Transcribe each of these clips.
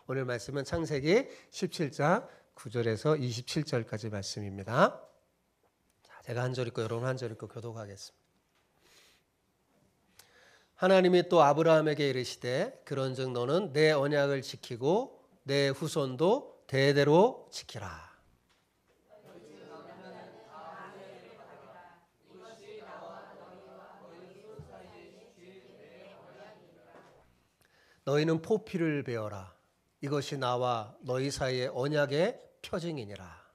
오늘 말씀은 창세기 17장 9절에서 27절까지 말씀입니다. 자, 제가 한 절 읽고 여러분 한 절 읽고 교독하겠습니다. 하나님이 또 아브라함에게 이르시되 그런즉 너는 내 언약을 지키고 내 후손도 대대로 지키라. 너희는 포피를 베어라. 이것이 나와 너희 사이의 언약의 표징이니라.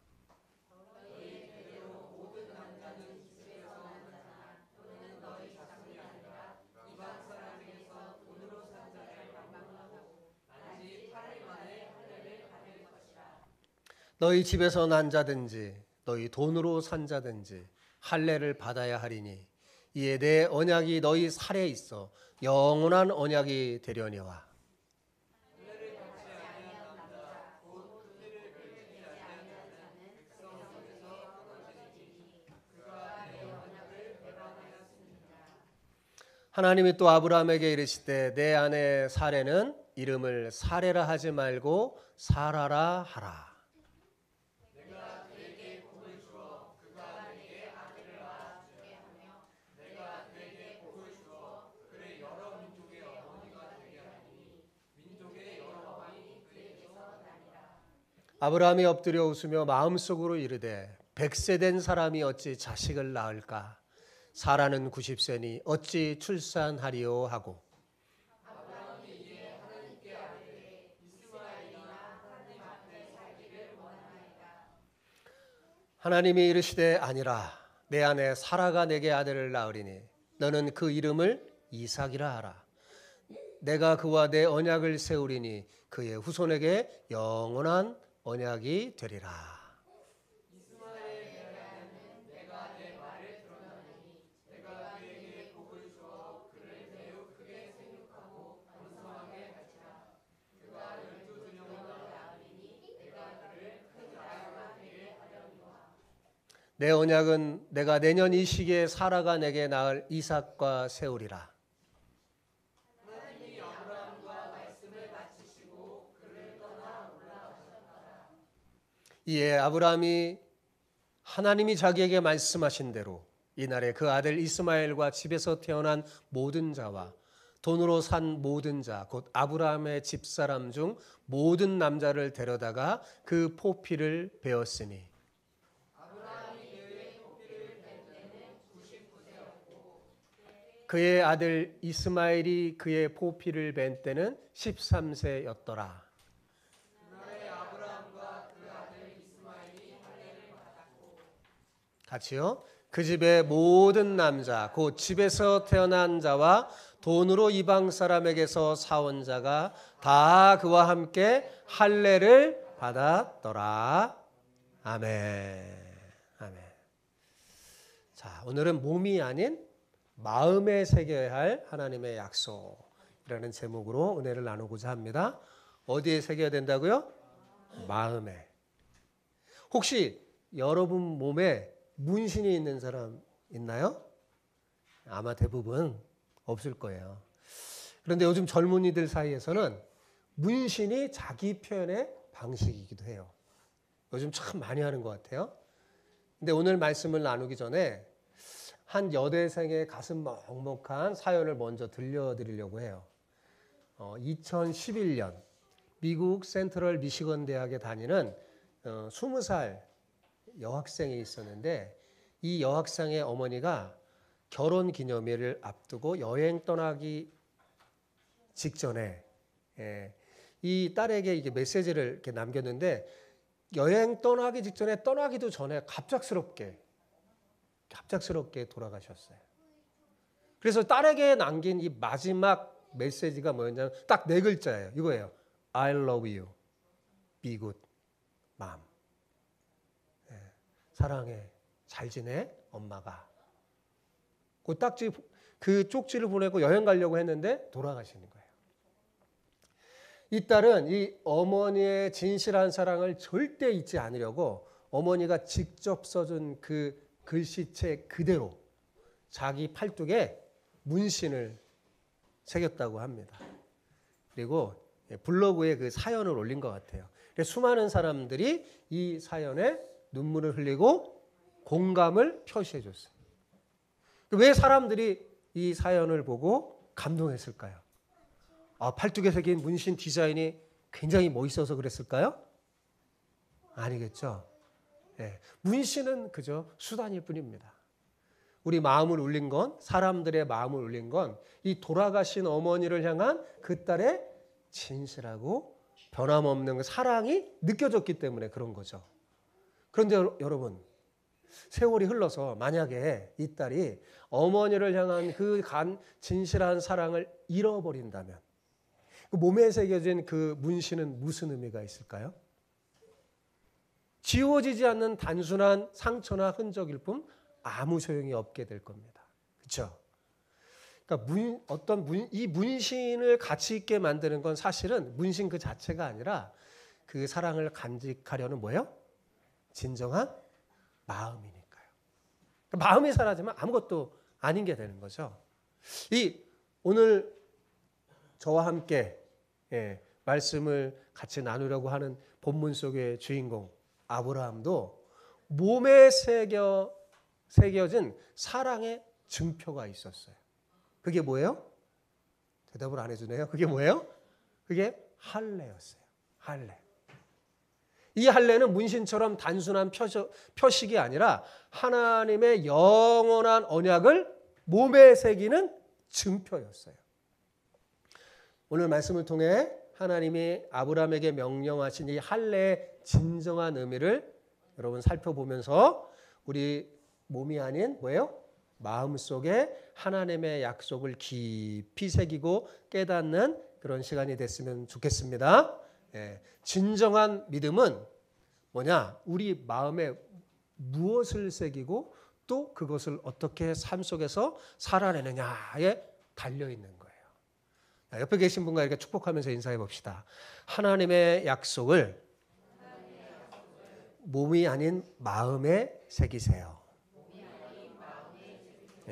너희 집에서 난 자든지 너희 돈으로 산 자든지 할례를 받아야 하리니 이에 내 언약이 너희 살에 있어 영원한 언약이 되려니와. 하나님이 또 아브라함에게 이르시되 내 아내 사레는 이름을 사레라 하지 말고 사라라 하라. 아브라함이 엎드려 웃으며 마음속으로 이르되 100세 된 사람이 어찌 자식을 낳을까? 사라는 90세니 어찌 출산하리요 하고. 하나님이 이르시되 아니라 내 아내 사라가 내게 아들을 낳으리니 너는 그 이름을 이삭이라 하라. 내가 그와 내 언약을 세우리니 그의 후손에게 영원한 언약이 되리라. 내 언약은 내가 내년 이 시기에 사라가 내게 낳을 이삭과 세우리라. 이에 아브라함이 하나님이 자기에게 말씀하신 대로 이날에 그 아들 이스마엘과 집에서 태어난 모든 자와 돈으로 산 모든 자 곧 아브라함의 집사람 중 모든 남자를 데려다가 그 포피를 베었으니 그의 아들 이스마엘이 그의 포피를 벤 때는 13세였더라. 같이요. 그 집의 모든 남자 곧 집에서 태어난 자와 돈으로 이방 사람에게서 사온 자가 다 그와 함께 할례를 받았더라. 아멘. 아멘. 자, 오늘은 몸이 아닌 마음에 새겨야 할 하나님의 약속이라는 제목으로 은혜를 나누고자 합니다. 어디에 새겨야 된다고요? 마음에. 혹시 여러분 몸에 문신이 있는 사람 있나요? 아마 대부분 없을 거예요. 그런데 요즘 젊은이들 사이에서는 문신이 자기 표현의 방식이기도 해요. 요즘 참 많이 하는 것 같아요. 근데 오늘 말씀을 나누기 전에 한 여대생의 가슴 먹먹한 사연을 먼저 들려드리려고 해요. 2011년 미국 센트럴 미시건 대학에 다니는 20살 여학생이 있었는데 이 여학생의 어머니가 결혼 기념일을 앞두고 여행 떠나기 직전에 이 딸에게 이게 메시지를 이렇게 남겼는데 여행 떠나기 직전에 떠나기도 전에 갑작스럽게 돌아가셨어요. 그래서 딸에게 남긴 이 마지막 메시지가 뭐였냐면 딱 4글자예요. 이거예요. I love you. Be good, mom. 사랑해. 잘 지내? 엄마가. 그 쪽지를 보내고 여행 가려고 했는데 돌아가시는 거예요. 이 딸은 이 어머니의 진실한 사랑을 절대 잊지 않으려고 어머니가 직접 써준 그 글씨체 그대로 자기 팔뚝에 문신을 새겼다고 합니다. 그리고 블로그에 그 사연을 올린 것 같아요. 수많은 사람들이 이 사연에 눈물을 흘리고 공감을 표시해 줬어요. 왜 사람들이 이 사연을 보고 감동했을까요? 팔뚝에 새긴 문신 디자인이 굉장히 멋있어서 그랬을까요? 아니겠죠. 문신은 그저 수단일 뿐입니다. 우리 마음을 울린 건, 사람들의 마음을 울린 건 이 돌아가신 어머니를 향한 그 딸의 진실하고 변함없는 사랑이 느껴졌기 때문에 그런 거죠. 그런데 여러분, 세월이 흘러서 만약에 이 딸이 어머니를 향한 그 진실한 사랑을 잃어버린다면 그 몸에 새겨진 그 문신은 무슨 의미가 있을까요? 지워지지 않는 단순한 상처나 흔적일 뿐 아무 소용이 없게 될 겁니다. 그렇죠? 그러니까 이 문신을 가치 있게 만드는 건 사실은 문신 그 자체가 아니라 그 사랑을 간직하려는 뭐예요? 진정한 마음이니까요. 그러니까 마음이 사라지면 아무것도 아닌 게 되는 거죠. 오늘 저와 함께 말씀을 같이 나누려고 하는 본문 속의 주인공 아브라함도 몸에 새겨진 사랑의 증표가 있었어요. 그게 뭐예요? 대답을 안 해주네요. 그게 뭐예요? 그게 할례였어요. 할례. 이 할례는 문신처럼 단순한 표식이 아니라 하나님의 영원한 언약을 몸에 새기는 증표였어요. 오늘 말씀을 통해 하나님이 아브라함에게 명령하신 이 할례의 진정한 의미를 여러분 살펴보면서 우리 몸이 아닌 뭐예요? 마음속에 하나님의 약속을 깊이 새기고 깨닫는 그런 시간이 됐으면 좋겠습니다. 진정한 믿음은 뭐냐? 우리 마음에 무엇을 새기고 또 그것을 어떻게 삶 속에서 살아내느냐에 달려있는 거예요. 옆에 계신 분과 이렇게 축복하면서 인사해 봅시다. 하나님의 약속을 몸이 아닌 마음에 새기세요.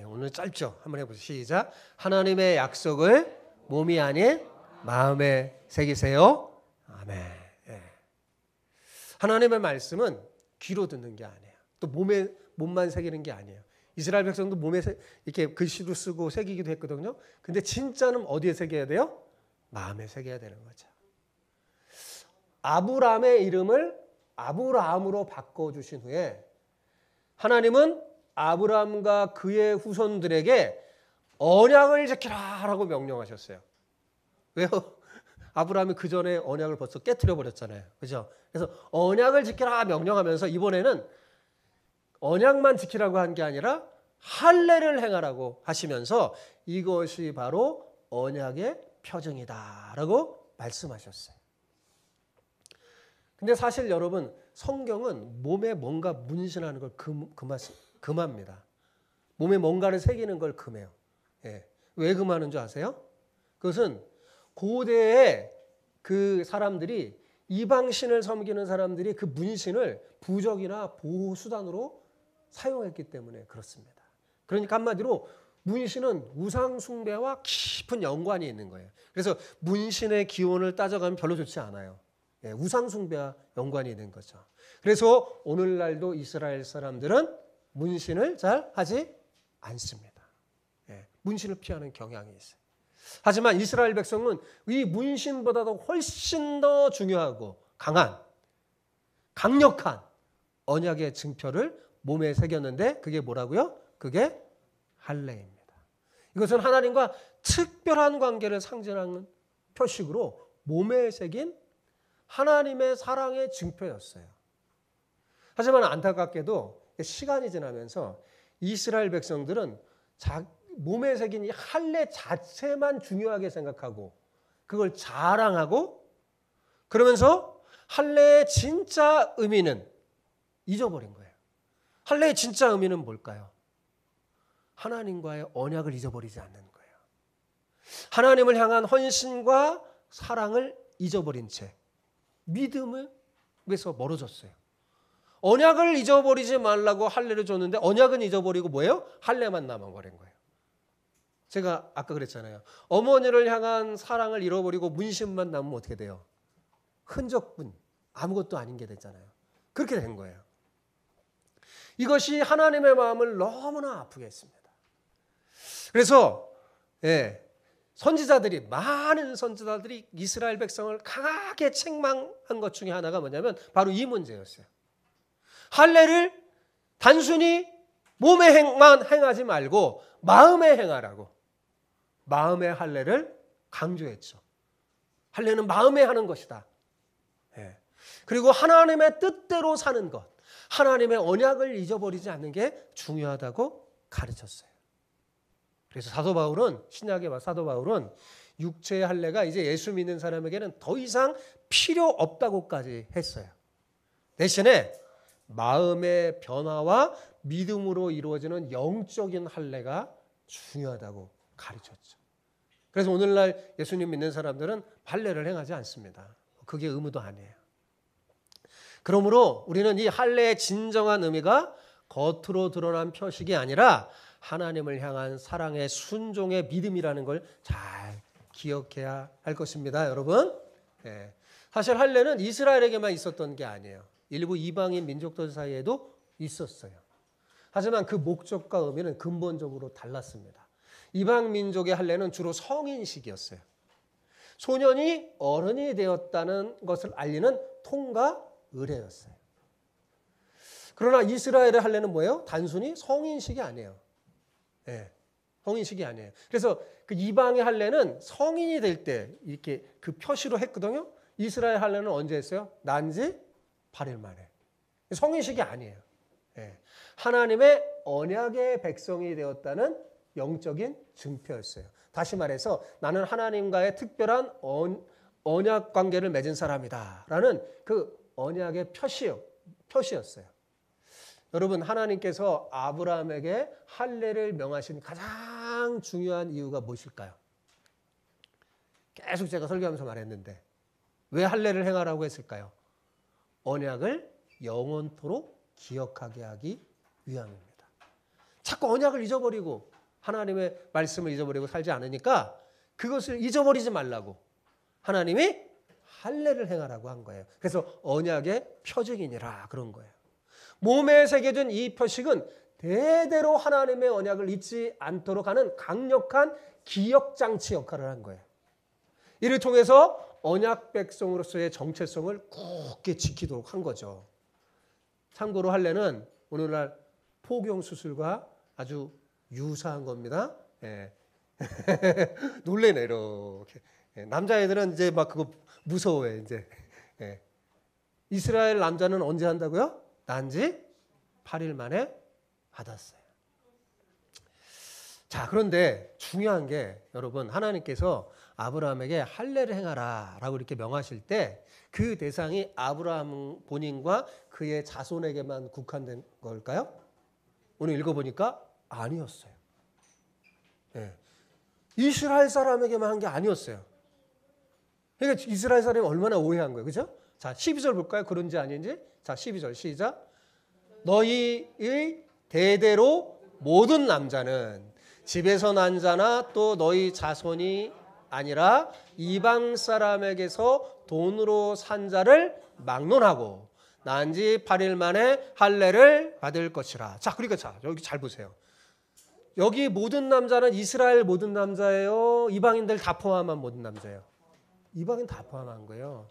오늘 짧죠? 한번 해보세요. 시작. 하나님의 약속을 몸이 아닌 마음에 새기세요. 아멘. 하나님의 말씀은 귀로 듣는 게 아니에요. 또 몸만 새기는 게 아니에요. 이스라엘 백성도 몸에 이렇게 글씨로 쓰고 새기기도 했거든요. 근데 진짜는 어디에 새겨야 돼요? 마음에 새겨야 되는 거죠. 아브라함의 이름을 아브라함으로 바꿔주신 후에 하나님은 아브라함과 그의 후손들에게 언약을 지키라라고 명령하셨어요. 왜요? 아브라함이 그 전에 언약을 벌써 깨트려 버렸잖아요. 그죠? 그래서 언약을 지키라 명령하면서 이번에는 언약만 지키라고 한 게 아니라 할례를 행하라고 하시면서 이것이 바로 언약의 표징이다라고 말씀하셨어요. 근데 사실 여러분 성경은 몸에 뭔가 문신하는 걸 금합니다. 몸에 뭔가를 새기는 걸 금해요. 왜 금하는 줄 아세요? 그것은 고대에 그 사람들이 이방신을 섬기는 사람들이 그 문신을 부적이나 보호수단으로 사용했기 때문에 그렇습니다. 그러니까 한마디로 문신은 우상숭배와 깊은 연관이 있는 거예요. 그래서 문신의 기원을 따져가면 별로 좋지 않아요. 우상숭배와 연관이 있는 거죠. 그래서 오늘날도 이스라엘 사람들은 문신을 잘 하지 않습니다. 문신을 피하는 경향이 있어요. 하지만 이스라엘 백성은 이 문신보다도 훨씬 더 중요하고 강력한 언약의 증표를 몸에 새겼는데 그게 뭐라고요? 그게 할례입니다. 이것은 하나님과 특별한 관계를 상징하는 표식으로 몸에 새긴 하나님의 사랑의 증표였어요. 하지만 안타깝게도 시간이 지나면서 이스라엘 백성들은 몸에 새긴 이 할례 자체만 중요하게 생각하고 그걸 자랑하고 그러면서 할례의 진짜 의미는 잊어버린 거예요. 할례의 진짜 의미는 뭘까요? 하나님과의 언약을 잊어버리지 않는 거예요. 하나님을 향한 헌신과 사랑을 잊어버린 채 믿음에서 멀어졌어요. 언약을 잊어버리지 말라고 할례를 줬는데 언약은 잊어버리고 뭐예요? 할례만 남아버린 거예요. 제가 아까 그랬잖아요. 어머니를 향한 사랑을 잃어버리고 문신만 남으면 어떻게 돼요? 흔적뿐, 아무것도 아닌 게 됐잖아요. 그렇게 된 거예요. 이것이 하나님의 마음을 너무나 아프게 했습니다. 그래서 선지자들이, 많은 선지자들이 이스라엘 백성을 강하게 책망한 것 중에 하나가 뭐냐면 바로 이 문제였어요. 할례를 단순히 몸의 행만 행하지 말고 마음에 행하라고, 마음의 할례를 강조했죠. 할례는 마음에 하는 것이다. 그리고 하나님의 뜻대로 사는 것, 하나님의 언약을 잊어버리지 않는 게 중요하다고 가르쳤어요. 그래서 사도 바울은, 신약의 사도 바울은 육체의 할례가 이제 예수 믿는 사람에게는 더 이상 필요 없다고까지 했어요. 대신에 마음의 변화와 믿음으로 이루어지는 영적인 할례가 중요하다고 가르쳤죠. 그래서 오늘날 예수님 믿는 사람들은 할례를 행하지 않습니다. 그게 의무도 아니에요. 그러므로 우리는 이 할례의 진정한 의미가 겉으로 드러난 표식이 아니라 하나님을 향한 사랑의 순종의 믿음이라는 걸 잘 기억해야 할 것입니다, 여러분. 사실 할례는 이스라엘에게만 있었던 게 아니에요. 일부 이방인 민족들 사이에도 있었어요. 하지만 그 목적과 의미는 근본적으로 달랐습니다. 이방 민족의 할례는 주로 성인식이었어요. 소년이 어른이 되었다는 것을 알리는 통과 의례였어요. 그러나 이스라엘의 할례는 뭐예요? 단순히 성인식이 아니에요. 성인식이 아니에요. 그래서 그 이방의 할례는 성인이 될 때 이렇게 그 표시로 했거든요. 이스라엘 할례는 언제 했어요? 난 지 8일 만에. 성인식이 아니에요. 하나님의 언약의 백성이 되었다는 영적인 증표였어요. 다시 말해서 나는 하나님과의 특별한 언약 관계를 맺은 사람이다 라는 그 언약의 표시였어요. 여러분, 하나님께서 아브라함에게 할례를 명하신 가장 중요한 이유가 무엇일까요? 계속 제가 설교하면서 말했는데 왜 할례를 행하라고 했을까요? 언약을 영원토록 기억하게 하기 위함입니다. 자꾸 언약을 잊어버리고 하나님의 말씀을 잊어버리고 살지 않으니까 그것을 잊어버리지 말라고 하나님이 할례를 행하라고 한 거예요. 그래서 언약의 표징이니라 그런 거예요. 몸에 새겨진 이 표식은 대대로 하나님의 언약을 잊지 않도록 하는 강력한 기억장치 역할을 한 거예요. 이를 통해서 언약 백성으로서의 정체성을 굳게 지키도록 한 거죠. 참고로 할례는 오늘날 포경 수술과 아주 유사한 겁니다. 놀래네 이렇게. 남자애들은 이제 막 그거 무서워해 이제. 이스라엘 남자는 언제 한다고요? 난지 8일 만에 받았어요. 자, 그런데 중요한 게 여러분, 하나님께서 아브라함에게 할례를 행하라 라고 이렇게 명하실 때 그 대상이 아브라함 본인과 그의 자손에게만 국한된 걸까요? 오늘 읽어보니까 아니었어요. 이스라엘 사람에게만 한 게 아니었어요. 그러니까 이스라엘 사람이 얼마나 오해한 거예요. 그죠? 자, 12절 볼까요? 그런지 아닌지. 자, 12절 시작. 너희의 대대로 모든 남자는 집에서 난 자나 또 너희 자손이 아니라 이방 사람에게서 돈으로 산 자를 막론하고 난 지 8일 만에 할례를 받을 것이라. 자, 그러니까 자, 여기 잘 보세요. 여기 모든 남자는 이스라엘 모든 남자예요? 이방인들 다 포함한 모든 남자예요? 이방인 다 포함한 거예요.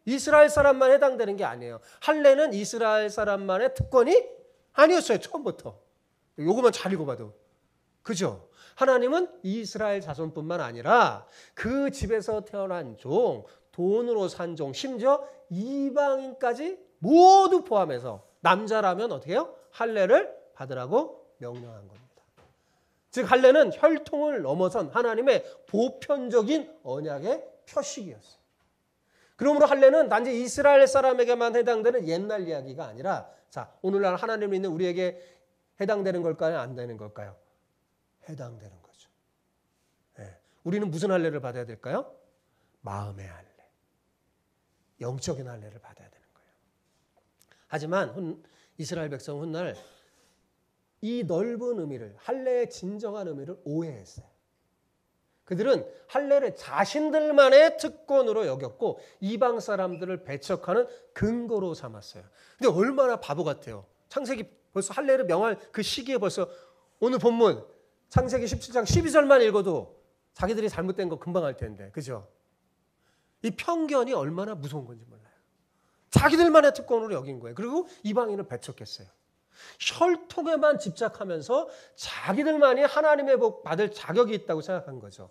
이스라엘 사람만 해당되는 게 아니에요. 할례는 이스라엘 사람만의 특권이 아니었어요. 처음부터. 요거만 잘 읽어봐도. 그죠? 하나님은 이스라엘 자손뿐만 아니라 그 집에서 태어난 종, 돈으로 산 종, 심지어 이방인까지 모두 포함해서 남자라면 어떻게 해요? 할례를 받으라고 명령한 겁니다. 즉 할례는 혈통을 넘어선 하나님의 보편적인 언약의 표식이었어요. 그러므로 할례는 단지 이스라엘 사람에게만 해당되는 옛날 이야기가 아니라 자, 오늘날 하나님 믿는 우리에게 해당되는 걸까요? 안 되는 걸까요? 해당되는 거죠. 우리는 무슨 할례를 받아야 될까요? 마음의 할례. 영적인 할례를 받아야 되는 거예요. 하지만 이스라엘 백성은 훗날 이 넓은 의미를, 할례의 진정한 의미를 오해했어요. 그들은 할례를 자신들만의 특권으로 여겼고 이방 사람들을 배척하는 근거로 삼았어요. 근데 얼마나 바보 같아요. 창세기 벌써 할례를 명할 그 시기에 벌써 오늘 본문 창세기 17장 12절만 읽어도 자기들이 잘못된 거 금방 알 텐데. 그죠? 이 편견이 얼마나 무서운 건지 몰라요. 자기들만의 특권으로 여긴 거예요. 그리고 이방인을 배척했어요. 혈통에만 집착하면서 자기들만이 하나님의 복 받을 자격이 있다고 생각한 거죠.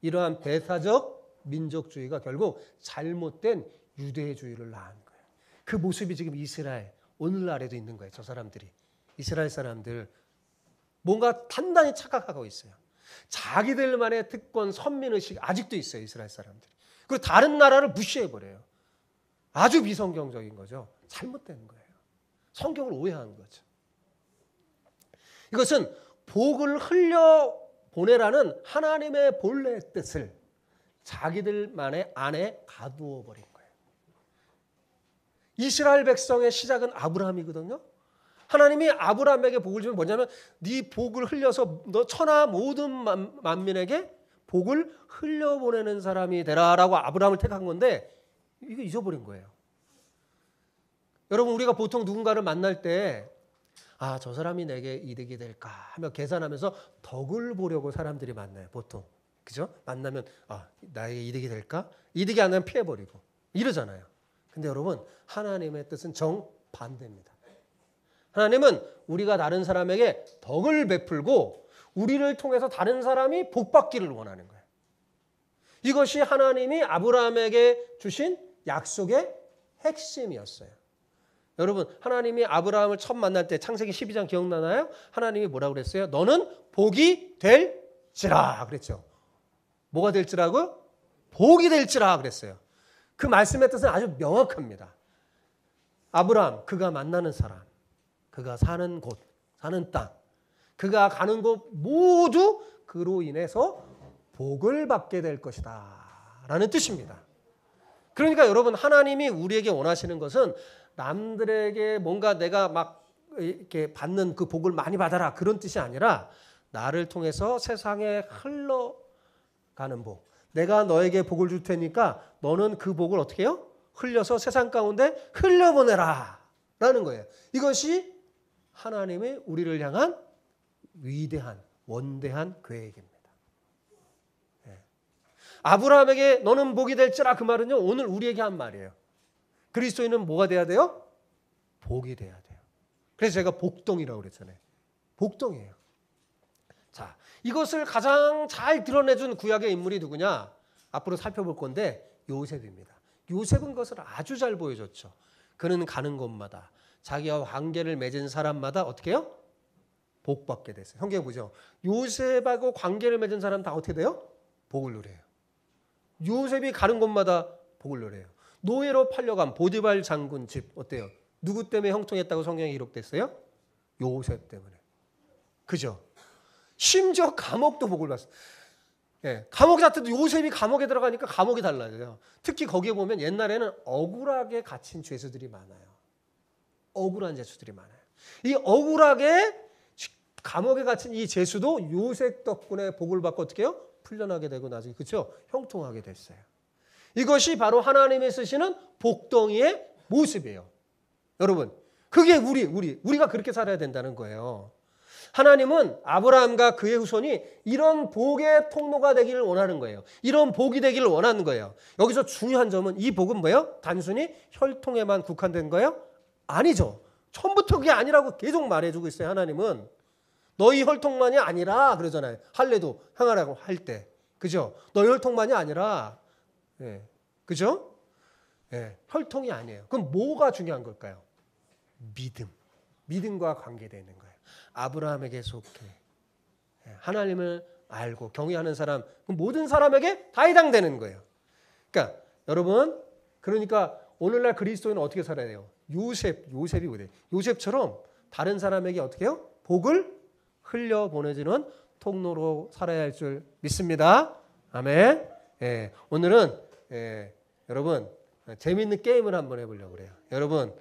이러한 배타적 민족주의가 결국 잘못된 유대주의를 낳은 거예요. 그 모습이 지금 이스라엘 오늘날에도 있는 거예요. 저 사람들이. 이스라엘 사람들 뭔가 단단히 착각하고 있어요. 자기들만의 특권, 선민의식 아직도 있어요. 이스라엘 사람들이. 그리고 다른 나라를 무시해버려요. 아주 비성경적인 거죠. 잘못된 거예요. 성경을 오해한 거죠. 이것은 복을 흘려보내라는 하나님의 본래 뜻을 자기들만의 안에 가두어 버린 거예요. 이스라엘 백성의 시작은 아브라함이거든요. 하나님이 아브라함에게 복을 주면 뭐냐면 네 복을 흘려서 너 천하 모든 만민에게 복을 흘려보내는 사람이 되라라고 아브라함을 택한 건데 이거 잊어버린 거예요. 여러분 우리가 보통 누군가를 만날 때 아, 저 사람이 내게 이득이 될까 하며 계산하면서 덕을 보려고 사람들이 만나요. 보통. 그죠? 만나면 아, 나에게 이득이 될까? 이득이 안 되면 피해버리고 이러잖아요. 근데 여러분 하나님의 뜻은 정반대입니다. 하나님은 우리가 다른 사람에게 덕을 베풀고 우리를 통해서 다른 사람이 복받기를 원하는 거예요. 이것이 하나님이 아브라함에게 주신 약속의 핵심이었어요. 여러분 하나님이 아브라함을 처음 만날 때 창세기 12장 기억나나요? 하나님이 뭐라고 그랬어요? 너는 복이 될지라 그랬죠. 뭐가 될지라고? 복이 될지라 그랬어요. 그 말씀의 뜻은 아주 명확합니다. 아브라함 그가 만나는 사람, 그가 사는 곳, 사는 땅, 그가 가는 곳 모두 그로 인해서 복을 받게 될 것이다 라는 뜻입니다. 그러니까 여러분 하나님이 우리에게 원하시는 것은 남들에게 뭔가 내가 막 이렇게 받는 그 복을 많이 받아라 그런 뜻이 아니라 나를 통해서 세상에 흘러가는 복. 내가 너에게 복을 줄 테니까 너는 그 복을 어떻게 해요? 흘려서 세상 가운데 흘려보내라 라는 거예요. 이것이 하나님의 우리를 향한 위대한 원대한 계획입니다. 아브라함에게 너는 복이 될지라 그 말은요 오늘 우리에게 한 말이에요. 그리스도인은 뭐가 돼야 돼요? 복이 돼야 돼요. 그래서 제가 복동이라고 그랬잖아요. 복동이에요. 자, 이것을 가장 잘 드러내준 구약의 인물이 누구냐? 앞으로 살펴볼 건데 요셉입니다. 요셉은 그것을 아주 잘 보여줬죠. 그는 가는 곳마다 자기와 관계를 맺은 사람마다 어떻게 해요? 복받게 됐어요. 성경 보죠. 요셉하고 관계를 맺은 사람 다 어떻게 돼요? 복을 누려요. 요셉이 가는 곳마다 복을 누려요. 노예로 팔려간 보디발 장군 집 어때요? 누구 때문에 형통했다고 성경에 기록됐어요? 요셉 때문에. 그죠? 심지어 감옥도 복을 받았어요. 예, 감옥 자체도 요셉이 감옥에 들어가니까 감옥이 달라져요. 특히 거기에 보면 옛날에는 억울하게 갇힌 죄수들이 많아요. 억울한 죄수들이 많아요. 이 억울하게 감옥에 갇힌 이 죄수도 요셉 덕분에 복을 받고 어떻게 해요? 풀려나게 되고 나중에 그렇죠? 형통하게 됐어요. 이것이 바로 하나님이 쓰시는 복덩이의 모습이에요. 여러분, 그게 우리가 그렇게 살아야 된다는 거예요. 하나님은 아브라함과 그의 후손이 이런 복의 통로가 되기를 원하는 거예요. 이런 복이 되기를 원하는 거예요. 여기서 중요한 점은 이 복은 뭐예요? 단순히 혈통에만 국한된 거예요? 아니죠. 처음부터 그게 아니라고 계속 말해주고 있어요. 하나님은 너희 혈통만이 아니라 그러잖아요. 할례도 행하라고 할 때. 그죠? 너희 혈통만이 아니라 예. 그죠? 예. 혈통이 아니에요. 그럼 뭐가 중요한 걸까요? 믿음. 믿음과 관계되어 있는 거예요. 아브라함에게 속해 하나님을 알고 경외하는 사람 모든 사람에게 다 해당되는 거예요. 그러니까 여러분 그러니까 오늘날 그리스도인은 어떻게 살아야 돼요? 요셉이 뭐예요? 요셉처럼 다른 사람에게 어떻게 해요? 복을 흘려보내주는 통로로 살아야 할 줄 믿습니다. 아멘. 예, 오늘은 여러분 재미있는 게임을 한번 해보려고 그래요. 여러분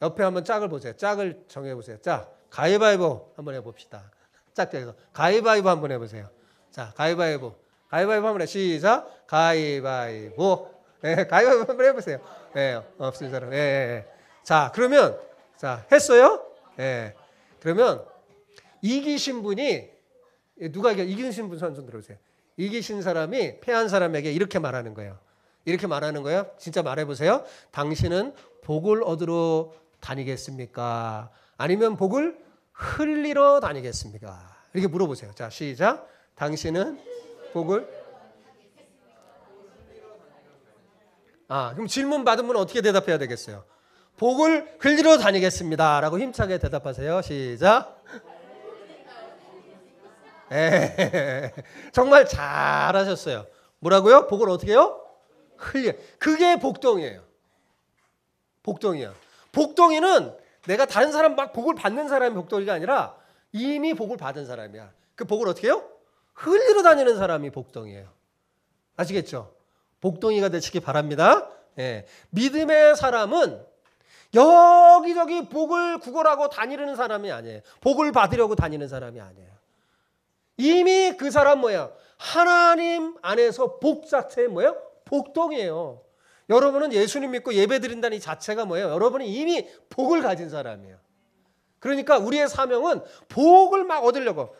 옆에 한번 짝을 보세요. 짝을 정해보세요. 짝. 가위바위보 한번 해봅시다. 짝에서 가위바위보 한번 해보세요. 자, 가위바위보. 가위바위보 한번 해. 시작. 가위바위보. 예, 가위바위보 한번 해보세요. 예, 없는 사람. 예, 예. 자, 그러면 자 했어요? 예. 그러면 이기신 분이 누가 이기신 분 손 들어보세요. 이기신 사람이 패한 사람에게 이렇게 말하는 거예요. 이렇게 말하는 거예요. 진짜 말해보세요. 당신은 복을 얻으러 다니겠습니까? 아니면 복을 흘리러 다니겠습니까? 이렇게 물어보세요. 자, 시작. 당신은 복을 그럼 질문 받은 분은 어떻게 대답해야 되겠어요? 복을 흘리러 다니겠습니다. 라고 힘차게 대답하세요. 시작. 정말 잘하셨어요. 뭐라고요? 복을 어떻게 해요? 흘려. 그게 복덩이에요. 복덩이야. 복덩이는 내가 다른 사람 막 복을 받는 사람이 복덩이가 아니라 이미 복을 받은 사람이야. 그 복을 어떻게 해요? 흘리러 다니는 사람이 복덩이에요. 아시겠죠? 복덩이가 되시기 바랍니다. 예. 믿음의 사람은 여기저기 복을 구걸하고 다니는 사람이 아니에요. 복을 받으려고 다니는 사람이 아니에요. 이미 그 사람 뭐야? 하나님 안에서 복 자체에 뭐예요? 복덩이에요. 여러분은 예수님 믿고 예배드린다는 이 자체가 뭐예요? 여러분이 이미 복을 가진 사람이에요. 그러니까 우리의 사명은 복을 막 얻으려고.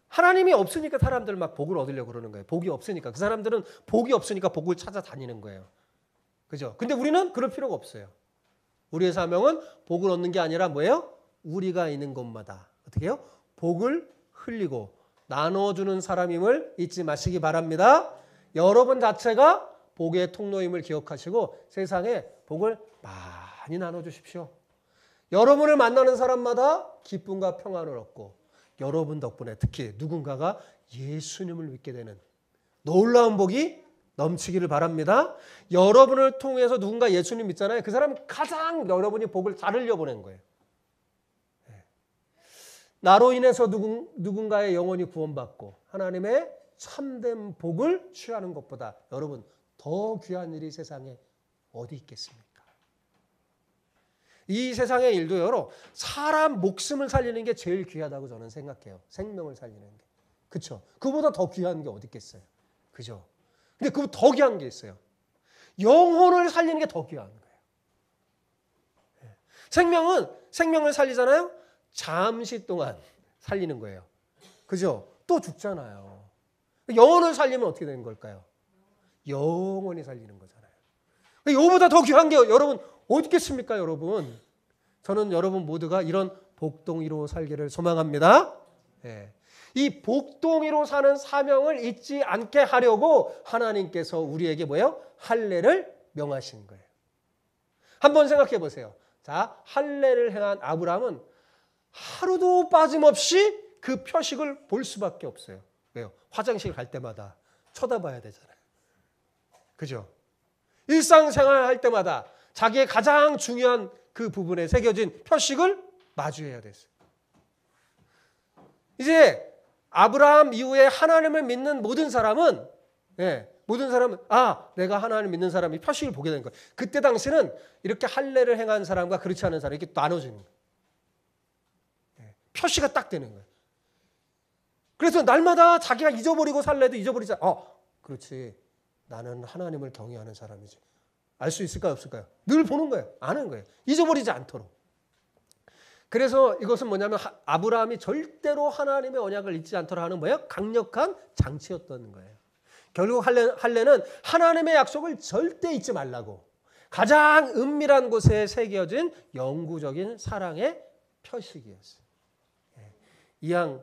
하나님이 없으니까 사람들 막 복을 얻으려고 그러는 거예요. 복이 없으니까. 그 사람들은 복이 없으니까 복을 찾아다니는 거예요. 그죠? 근데 우리는 그럴 필요가 없어요. 우리의 사명은 복을 얻는 게 아니라 뭐예요? 우리가 있는 곳마다 어떻게 해요? 복을 흘리고 나눠주는 사람임을 잊지 마시기 바랍니다. 여러분 자체가 복의 통로임을 기억하시고 세상에 복을 많이 나눠주십시오. 여러분을 만나는 사람마다 기쁨과 평안을 얻고 여러분 덕분에 특히 누군가가 예수님을 믿게 되는 놀라운 복이 넘치기를 바랍니다. 여러분을 통해서 누군가 예수님 믿잖아요. 그 사람은 가장 여러분이 복을 잘 흘려보낸 거예요. 나로 인해서 누군가의 영혼이 구원받고 하나님의 참된 복을 취하는 것보다 여러분 더 귀한 일이 세상에 어디 있겠습니까? 이 세상의 일도 여러 사람 목숨을 살리는 게 제일 귀하다고 저는 생각해요. 생명을 살리는 게. 그렇죠? 그보다 더 귀한 게 어디 있겠어요? 그죠? 근데 그보다 더 귀한 게 있어요. 영혼을 살리는 게 더 귀한 거예요. 생명을 살리잖아요. 잠시 동안 살리는 거예요. 그죠? 또 죽잖아요. 영혼을 살리면 어떻게 되는 걸까요? 영원히 살리는 거잖아요. 이거보다 더 귀한 게 여러분 어디 있겠습니까, 여러분? 저는 여러분 모두가 이런 복덩이로 살기를 소망합니다. 예. 이 복덩이로 사는 사명을 잊지 않게 하려고 하나님께서 우리에게 뭐예요? 할례를 명하신 거예요. 한번 생각해 보세요. 자, 할례를 행한 아브라함은 하루도 빠짐없이 그 표식을 볼 수밖에 없어요. 왜요? 화장실 갈 때마다 쳐다봐야 되잖아요. 그죠? 일상생활 할 때마다 자기의 가장 중요한 그 부분에 새겨진 표식을 마주해야 됐어요. 이제 아브라함 이후에 하나님을 믿는 모든 사람은 내가 하나님을 믿는 사람이 표식을 보게 된 거예요. 그때 당시는 이렇게 할례를 행한 사람과 그렇지 않은 사람 이렇게 나눠지는 거예요. 표시가 딱 되는 거예요. 그래서 날마다 자기가 잊어버리고 살래도 잊어버리지 그렇지. 나는 하나님을 경외하는 사람이지. 알 수 있을까요? 없을까요? 늘 보는 거예요. 아는 거예요. 잊어버리지 않도록. 그래서 이것은 뭐냐면 아브라함이 절대로 하나님의 언약을 잊지 않도록 하는 뭐예요? 강력한 장치였던 거예요. 결국 할례는 하나님의 약속을 절대 잊지 말라고 가장 은밀한 곳에 새겨진 영구적인 사랑의 표식이었어요. 이왕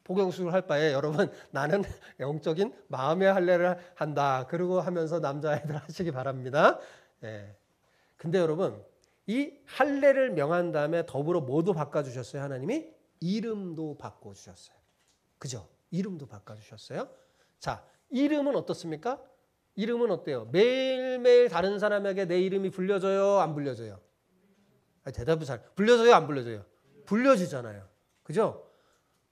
복용수를 할 바에 여러분 나는 영적인 마음의 할례를 한다. 그러고 하면서 남자애들 하시기 바랍니다. 근데 여러분 이 할례를 명한 다음에 더불어 뭐도 바꿔주셨어요? 하나님이 이름도 바꿔주셨어요. 그죠? 이름도 바꿔주셨어요. 자, 이름은 어떻습니까? 이름은 어때요? 매일매일 다른 사람에게 내 이름이 불려져요? 안 불려져요? 대답이 잘 불려져요? 안 불려져요? 불려지잖아요. 그죠?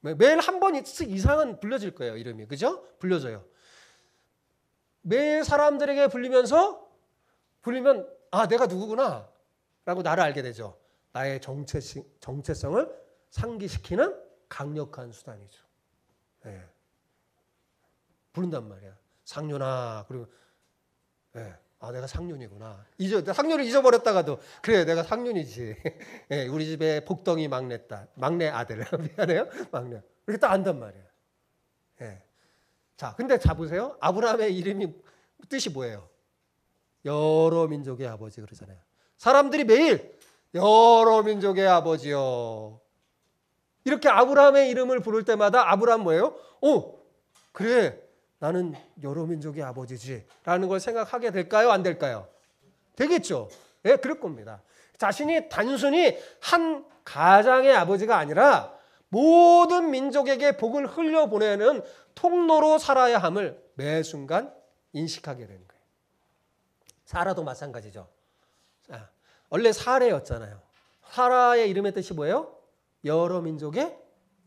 매일 한 번 이상은 불려질 거예요. 이름이. 그죠? 불려져요. 매일 사람들에게 불리면 내가 누구구나 라고 나를 알게 되죠. 나의 정체성을 상기시키는 강력한 수단이죠. 부른단 말이야. 상륜아. 그리고 예, 아 내가 상륜이구나. 상륜을 잊어버렸다가도 그래 내가 상륜이지. 예, 우리 집에 복덩이 막내딸, 막내 아들 미안해요, 막내. 이렇게 딱 안단 말이야. 예. 자, 근데 잡으세요. 아브라함의 이름이 뜻이 뭐예요? 여러 민족의 아버지 그러잖아요. 사람들이 매일 여러 민족의 아버지요. 이렇게 아브라함의 이름을 부를 때마다 아브라함 뭐예요? 그래 나는 여러 민족의 아버지지 라는 걸 생각하게 될까요? 안 될까요? 되겠죠. 예, 그럴 겁니다. 자신이 단순히 한 가장의 아버지가 아니라 모든 민족에게 복을 흘려보내는 통로로 살아야 함을 매 순간 인식하게 되는 거예요. 사라도 마찬가지죠. 자, 원래 사레였잖아요. 사라의 이름의 뜻이 뭐예요? 여러 민족의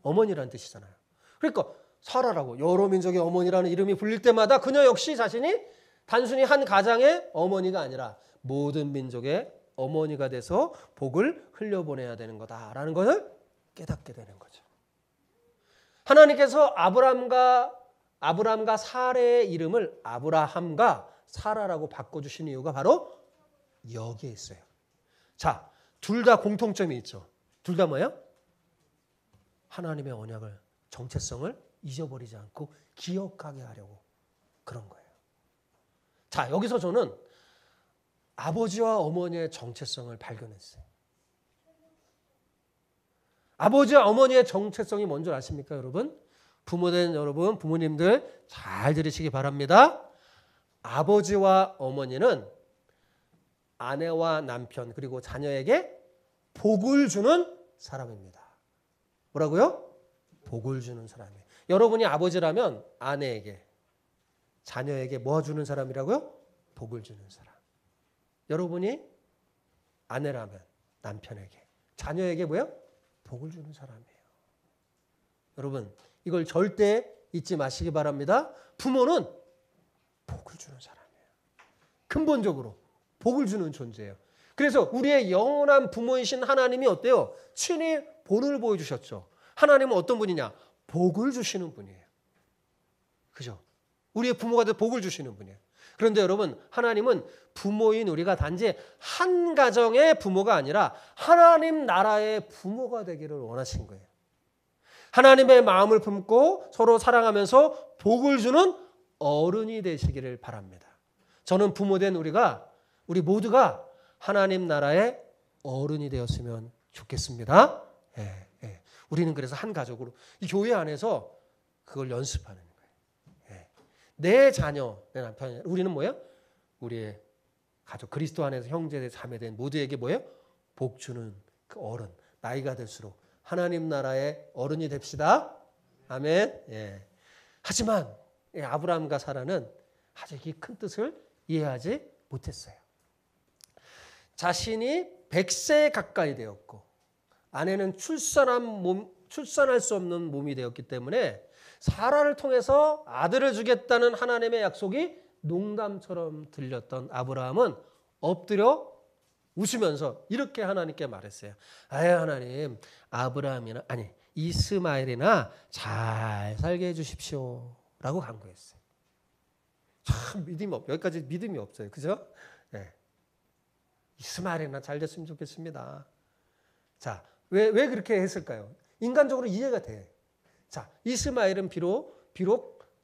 어머니라는 뜻이잖아요. 그러니까 사라라고 여러 민족의 어머니라는 이름이 불릴 때마다 그녀 역시 자신이 단순히 한 가장의 어머니가 아니라 모든 민족의 어머니가 돼서 복을 흘려보내야 되는 거다라는 것을 깨닫게 되는 거죠. 하나님께서 아브람과 사레의 이름을 아브라함과 사라라고 바꿔주신 이유가 바로 여기에 있어요. 자, 둘 다 공통점이 있죠. 둘 다 뭐예요? 하나님의 언약을, 정체성을 잊어버리지 않고 기억하게 하려고 그런 거예요. 자, 여기서 저는 아버지와 어머니의 정체성을 발견했어요. 아버지와 어머니의 정체성이 뭔지 아십니까, 여러분? 부모된 여러분, 부모님들 잘 들으시기 바랍니다. 아버지와 어머니는 아내와 남편 그리고 자녀에게 복을 주는 사람입니다. 뭐라고요? 복을 주는 사람이에요. 여러분이 아버지라면 아내에게, 자녀에게 뭐 주는 사람이라고요? 복을 주는 사람. 여러분이 아내라면 남편에게, 자녀에게 뭐요? 복을 주는 사람이에요. 여러분, 이걸 절대 잊지 마시기 바랍니다. 부모는 복을 주는 사람이에요. 근본적으로 복을 주는 존재예요. 그래서 우리의 영원한 부모이신 하나님이 어때요? 친히 본을 보여주셨죠. 하나님은 어떤 분이냐? 복을 주시는 분이에요. 그죠? 우리의 부모가 돼 복을 주시는 분이에요. 그런데 여러분, 하나님은 부모인 우리가 단지 한 가정의 부모가 아니라 하나님 나라의 부모가 되기를 원하신 거예요. 하나님의 마음을 품고 서로 사랑하면서 복을 주는 어른이 되시기를 바랍니다. 저는 부모된 우리 모두가 하나님 나라의 어른이 되었으면 좋겠습니다. 예, 예. 우리는 그래서 한 가족으로 이 교회 안에서 그걸 연습하는 거예요. 예. 내 자녀, 내 남편, 우리는 뭐예요? 우리의 가족, 그리스도 안에서 형제, 자매된 모두에게 뭐예요? 복 주는 그 어른, 나이가 들수록 하나님 나라의 어른이 됩시다. 아멘. 예. 하지만 아브라함과 사라는 아직 이 큰 뜻을 이해하지 못했어요. 자신이 100세 가까이 되었고 아내는 출산할 수 없는 몸이 되었기 때문에 사라를 통해서 아들을 주겠다는 하나님의 약속이 농담처럼 들렸던 아브라함은 엎드려 웃으면서 이렇게 하나님께 말했어요. 아유 하나님, 아브라함이나 이스마엘이나 잘 살게 해주십시오 라고 간구했어요. 참 여기까지 믿음이 없어요. 그죠? 네. 이스마엘이나 잘 됐으면 좋겠습니다. 자, 왜 그렇게 했을까요? 인간적으로 이해가 돼. 자, 이스마엘은 비록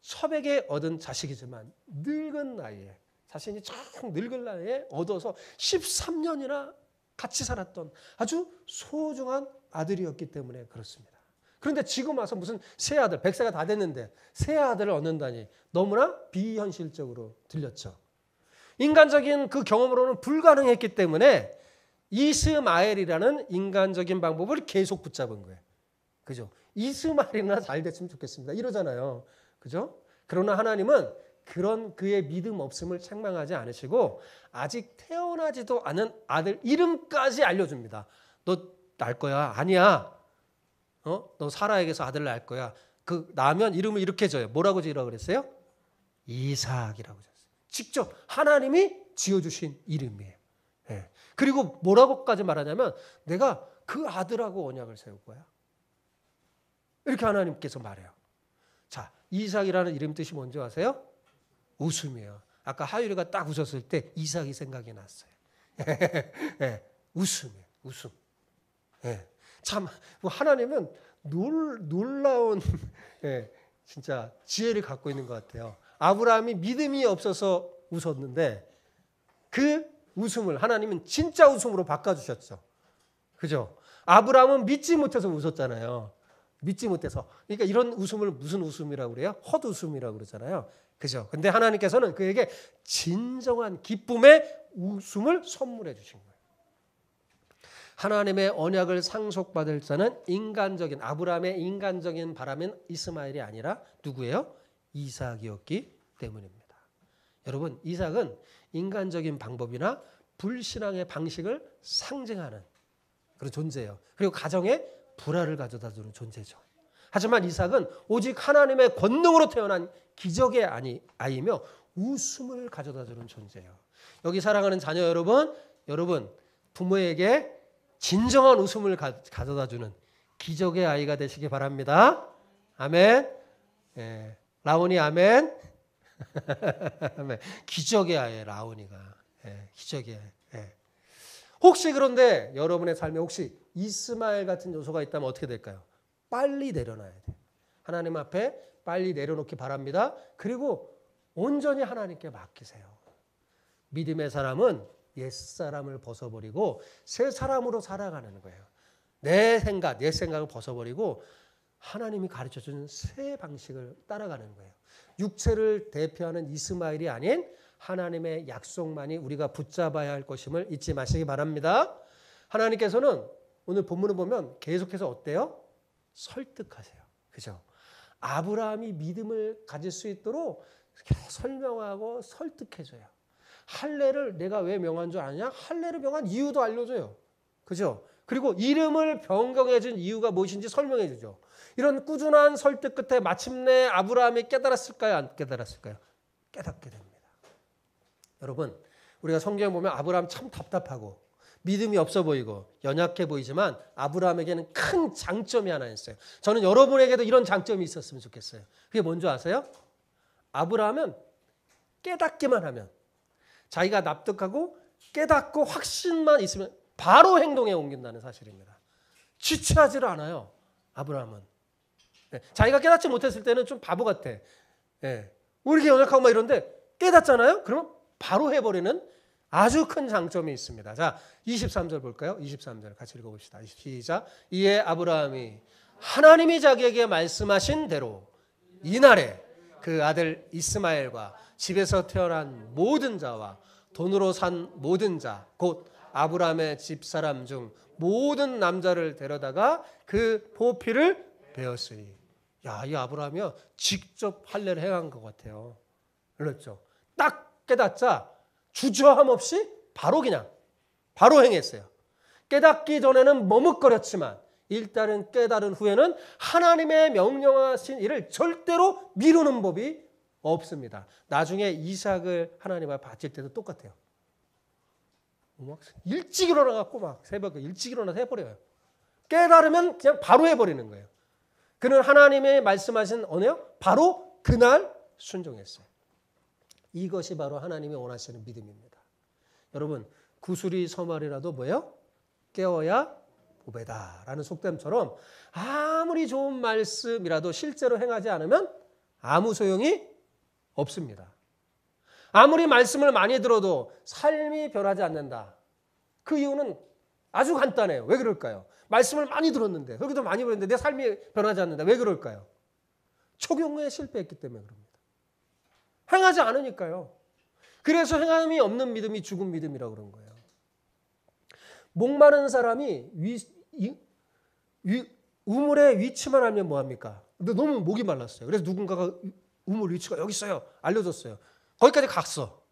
첩에게 얻은 자식이지만 늙은 나이에, 자신이 참 늙은 나이에 얻어서 13년이나 같이 살았던 아주 소중한 아들이었기 때문에 그렇습니다. 그런데 지금 와서 무슨 새 아들, 100세가 다 됐는데 새 아들을 얻는다니 너무나 비현실적으로 들렸죠. 인간적인 그 경험으로는 불가능했기 때문에 이스마엘이라는 인간적인 방법을 계속 붙잡은 거예요. 그죠? 이스마엘이나 잘 됐으면 좋겠습니다. 이러잖아요. 그죠? 그러나 하나님은 그런 그의 믿음 없음을 책망하지 않으시고 아직 태어나지도 않은 아들 이름까지 알려줍니다. 너 낳을 거야? 아니야. 너 사라에게서 아들 낳을 거야. 그 낳으면 이름을 이렇게 줘요. 뭐라고 지으라고 그랬어요? 이삭이라고 줬어요. 직접 하나님이 지어주신 이름이에요. 예. 그리고 뭐라고까지 말하냐면 내가 그 아들하고 언약을 세울 거야. 이렇게 하나님께서 말해요. 자, 이삭이라는 이름 뜻이 뭔지 아세요? 웃음이에요. 아까 하율이가 딱 웃었을 때 이삭이 생각이 났어요. 네, 웃음이에요. 웃음. 네. 참 하나님은 놀라운 진짜 지혜를 갖고 있는 것 같아요. 아브라함이 믿음이 없어서 웃었는데 그 웃음을 하나님은 진짜 웃음으로 바꿔주셨죠. 그죠? 아브라함은 믿지 못해서 웃었잖아요. 믿지 못해서. 그러니까 이런 웃음을 무슨 웃음이라고 그래요? 헛웃음이라고 그러잖아요. 그죠? 근데 하나님께서는 그에게 진정한 기쁨의 웃음을 선물해 주신 거예요. 하나님의 언약을 상속받을 자는 인간적인, 아브라함의 인간적인 바람인 이스마엘이 아니라 누구예요? 이삭이었기 때문입니다. 여러분, 이삭은 인간적인 방법이나 불신앙의 방식을 상징하는 그런 존재예요. 그리고 가정에 불화를 가져다 주는 존재죠. 하지만 이삭은 오직 하나님의 권능으로 태어난 기적의 아이며 웃음을 가져다 주는 존재예요. 여기 사랑하는 자녀 여러분 부모에게 진정한 웃음을 가져다 주는 기적의 아이가 되시기 바랍니다. 아멘. 라온이 아멘. 아멘. 기적의 아이 라온이가 기적의 아이. 혹시 그런데 여러분의 삶에 혹시 이스마엘 같은 요소가 있다면 어떻게 될까요? 빨리 내려놔야 돼요. 하나님 앞에 빨리 내려놓기 바랍니다. 그리고 온전히 하나님께 맡기세요. 믿음의 사람은 옛사람을 벗어버리고 새 사람으로 살아가는 거예요. 내 생각을 벗어버리고 하나님이 가르쳐주는 새 방식을 따라가는 거예요. 육체를 대표하는 이스마엘이 아닌 하나님의 약속만이 우리가 붙잡아야 할 것임을 잊지 마시기 바랍니다. 하나님께서는 오늘 본문을 보면 계속해서 어때요? 설득하세요. 그죠? 아브라함이 믿음을 가질 수 있도록 설명하고 설득해줘요. 할례를 내가 왜 명한 줄 아냐? 할례를 명한 이유도 알려줘요. 그죠? 그리고 이름을 변경해준 이유가 무엇인지 설명해주죠. 이런 꾸준한 설득 끝에 마침내 아브라함이 깨달았을까요? 안 깨달았을까요? 깨닫게 됩니다. 여러분, 우리가 성경에 보면 아브라함 참 답답하고 믿음이 없어 보이고 연약해 보이지만 아브라함에게는 큰 장점이 하나 있어요. 저는 여러분에게도 이런 장점이 있었으면 좋겠어요. 그게 뭔지 아세요? 아브라함은 깨닫기만 하면 자기가 납득하고 깨닫고 확신만 있으면 바로 행동에 옮긴다는 사실입니다. 지체하지를 않아요. 아브라함은. 자기가 깨닫지 못했을 때는 좀 바보 같아. 왜 이렇게 연약하고 막 이런데 깨닫잖아요? 그러면 바로 해버리는 아주 큰 장점이 있습니다. 자, 23절 볼까요? 23절 같이 읽어봅시다. 시작. 이에 아브라함이 하나님이 자기에게 말씀하신 대로 이날에 그 아들 이스마엘과 집에서 태어난 모든 자와 돈으로 산 모든 자, 곧 아브라함의 집사람 중 모든 남자를 데려다가 그 보피를 베었으니. 야, 이 아브라함이요 직접 할례를 행한 것 같아요. 그렇죠? 딱 깨닫자 주저함 없이 바로 행했어요. 깨닫기 전에는 머뭇거렸지만 일단은 깨달은 후에는 하나님의 명령하신 일을 절대로 미루는 법이 없습니다. 나중에 이삭을 하나님 앞에 바칠 때도 똑같아요. 막 일찍 일어나갖고 막 새벽에 일찍 일어나서 해버려요. 깨달으면 그냥 바로 해버리는 거예요. 그는 하나님의 말씀하신 언약 바로 그날 순종했어요. 이것이 바로 하나님이 원하시는 믿음입니다. 여러분, 구슬이 서말이라도 뭐예요? 깨어야 보배다라는 속담처럼 아무리 좋은 말씀이라도 실제로 행하지 않으면 아무 소용이 없습니다. 아무리 말씀을 많이 들어도 삶이 변하지 않는다. 그 이유는 아주 간단해요. 왜 그럴까요? 말씀을 많이 들었는데, 여기도 많이 들었는데 내 삶이 변하지 않는다. 왜 그럴까요? 적용에 실패했기 때문에 그럽니다. 행하지 않으니까요. 그래서 행함이 없는 믿음이 죽은 믿음이라고 그런 거예요. 목마른 사람이 우물에 위치만 알면 뭐합니까? 근데 너무 목이 말랐어요. 그래서 누군가가 우물 위치가 여기 있어요. 알려줬어요. 거기까지 갔어.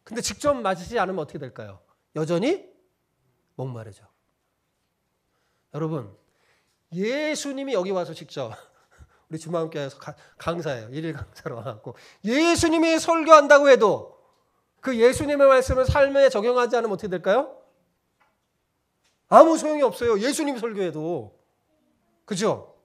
근데 직접 마시지 않으면 어떻게 될까요? 여전히 목마르죠. 여러분, 예수님이 여기 와서 직접 우리 주마음교회에서 강사예요. 일일 강사로 와갖고 예수님이 설교한다고 해도 그 예수님의 말씀을 삶에 적용하지 않으면 어떻게 될까요? 아무 소용이 없어요. 예수님이 설교해도. 그죠?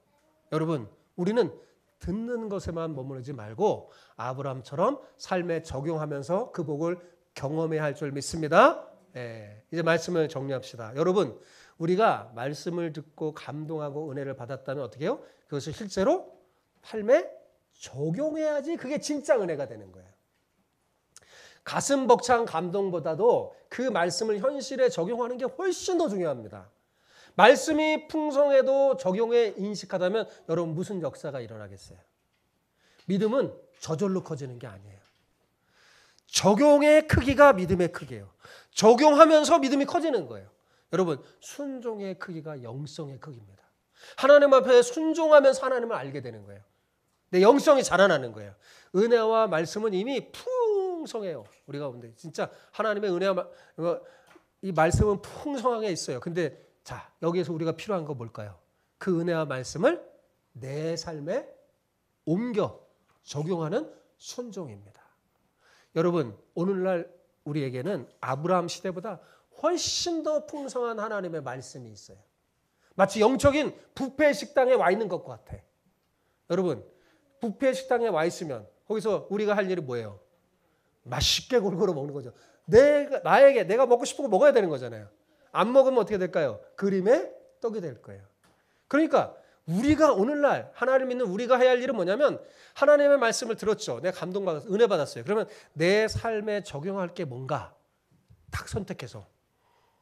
여러분, 우리는 듣는 것에만 머무르지 말고 아브라함처럼 삶에 적용하면서 그 복을 경험해야 할 줄 믿습니다. 이제 말씀을 정리합시다. 여러분, 우리가 말씀을 듣고 감동하고 은혜를 받았다면 어떻게 해요? 그것을 실제로 삶에 적용해야지 그게 진짜 은혜가 되는 거예요. 가슴 벅찬 감동보다도 그 말씀을 현실에 적용하는 게 훨씬 더 중요합니다. 말씀이 풍성해도 적용에 인식하다면 여러분 무슨 역사가 일어나겠어요? 믿음은 저절로 커지는 게 아니에요. 적용의 크기가 믿음의 크기예요. 적용하면서 믿음이 커지는 거예요. 여러분, 순종의 크기가 영성의 크기입니다. 하나님 앞에 순종하면서 하나님을 알게 되는 거예요. 내 영성이 자라나는 거예요. 은혜와 말씀은 이미 풍성해요. 우리 가운데 진짜 하나님의 은혜와 이 말씀은 풍성하게 있어요. 근데 자, 여기에서 우리가 필요한 거 뭘까요? 그 은혜와 말씀을 내 삶에 옮겨 적용하는 순종입니다. 여러분, 오늘날 우리에게는 아브라함 시대보다 훨씬 더 풍성한 하나님의 말씀이 있어요. 마치 영적인 뷔페 식당에 와 있는 것과 같아. 여러분, 뷔페 식당에 와 있으면 거기서 우리가 할 일이 뭐예요? 맛있게 골고루 먹는 거죠. 내가 먹고 싶은 거 먹어야 되는 거잖아요. 안 먹으면 어떻게 될까요? 그림의 떡이 될 거예요. 그러니까 우리가 오늘날 하나님을 믿는 우리가 해야 할 일은 뭐냐면 하나님의 말씀을 들었죠. 내가 감동받았어요. 은혜 받았어요. 그러면 내 삶에 적용할 게 뭔가 딱 선택해서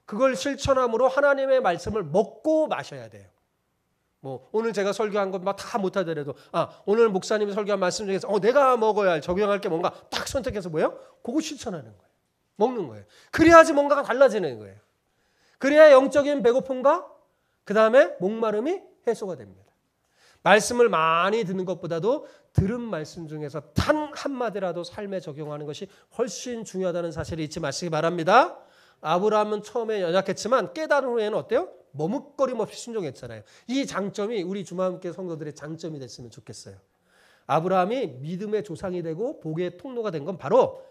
그걸 실천함으로 하나님의 말씀을 먹고 마셔야 돼요. 뭐 오늘 제가 설교한 것 막 다 못하더라도 오늘 목사님이 설교한 말씀 중에서 내가 먹어야 할 적용할 게 뭔가 딱 선택해서 뭐예요? 그거 실천하는 거예요. 먹는 거예요. 그래야지 뭔가가 달라지는 거예요. 그래야 영적인 배고픔과 그 다음에 목마름이 해소가 됩니다. 말씀을 많이 듣는 것보다도 들은 말씀 중에서 단 한마디라도 삶에 적용하는 것이 훨씬 중요하다는 사실을 잊지 마시기 바랍니다. 아브라함은 처음에 연약했지만 깨달은 후에는 어때요? 머뭇거림 없이 순종했잖아요. 이 장점이 우리 주마함교회 성도들의 장점이 됐으면 좋겠어요. 아브라함이 믿음의 조상이 되고 복의 통로가 된 건 바로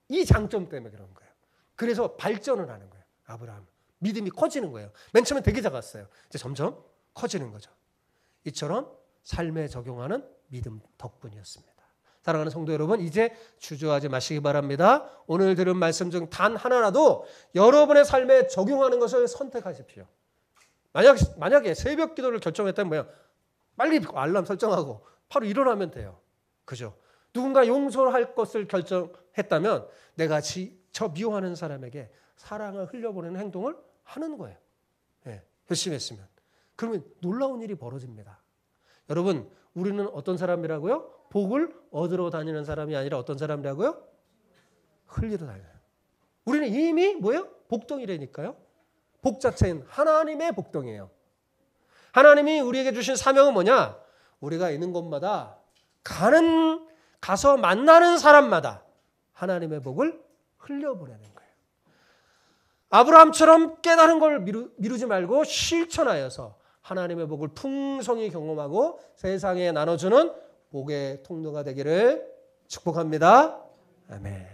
이 장점 때문에 그런 거예요. 그래서 발전을 하는 거예요. 아브라함. 믿음이 커지는 거예요. 맨 처음에 되게 작았어요. 이제 점점 커지는 거죠. 이처럼 삶에 적용하는 믿음 덕분이었습니다. 사랑하는 성도 여러분, 이제 주저하지 마시기 바랍니다. 오늘 들은 말씀 중 단 하나라도 여러분의 삶에 적용하는 것을 선택하십시오. 만약에 새벽 기도를 결정했다면 뭐예요? 빨리 알람 설정하고 바로 일어나면 돼요. 그죠? 누군가 용서할 것을 결정했다면 내가 저 미워하는 사람에게 사랑을 흘려보내는 행동을 하는 거예요. 결심했으면. 그러면 놀라운 일이 벌어집니다. 여러분, 우리는 어떤 사람이라고요? 복을 얻으러 다니는 사람이 아니라 어떤 사람이라고요? 흘리러 다녀요. 우리는 이미 뭐예요? 복덩이라니까요. 복 자체는 하나님의 복덩이에요. 하나님이 우리에게 주신 사명은 뭐냐? 우리가 있는 곳마다 가서 만나는 사람마다 하나님의 복을 흘려보내는 거예요. 아브라함처럼 깨달은 걸 미루지 말고 실천하여서 하나님의 복을 풍성히 경험하고 세상에 나눠주는 복의 통로가 되기를 축복합니다. 아멘.